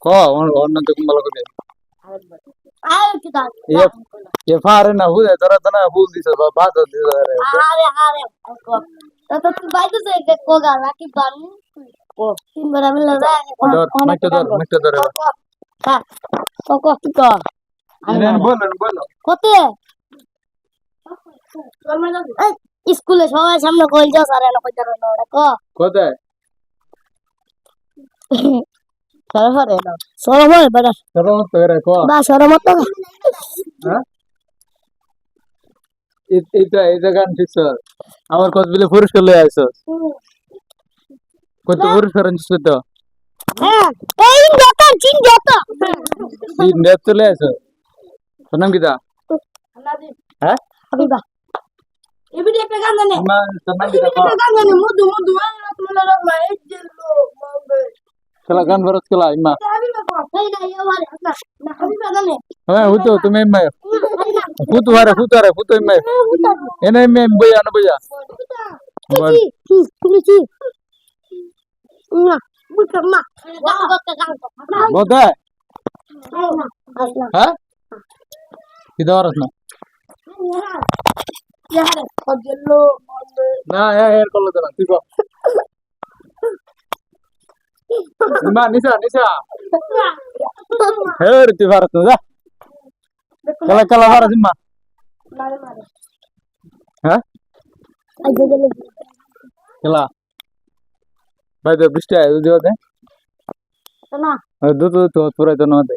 ক অন্য তো কুম্বালা করে আরে কি দাও ये फारे ना हुए जरा तना फूल दिस बात दिस रे আরে তো তুই বাইতে যে কোগা নাকি বানি ও তিন বার আমি লাগা डर मत डर হ্যাঁ কি ক ने बोलो কতে স্কুলে সবাই সামনে কই যাও স্যার এনে কই দাঁড়ানো ওটা ক कोते সরফরে না সরফরে বড় चलो मत करे को বা সরমত हां এটা গান ঠিক আমার কত বিলে পুরস্কার লই আইছো কত পুরস্কার আনছিস তো হ্যাঁ এই যত চিন যত তিন নেট চলে আইছো তোর নাম কিটা হ্যাঁ হাবিবা এবিডি একটা গান জানে তোর নাম কিটা একটা গান জানে মধু মধু তোমার রাখবা এই জেলো মামবে চলা গান বরস চলা ইম্মা হাবিবা কো এই না ইওয়ারে না হাবিবা জানে হ্যাঁ হুতো তুমি ইম্মা হুতো ইম্মা এনে ইম্মা বইয়া না বইয়া কুচি না বুঝছ মা গান করতে গান বদে হ্যাঁ কি দরস না ইয়ারে কজেলো মামবে না এর কল দে না তুই কো ইম্মা নিসা হের তুই ভারত না কলা ভারত ইম্মা মারে মারে হ্যাঁ আই গেলে খেলা ভাই তো বৃষ্টি আয় দিও দে না দুধ তো পুরাই তো না দে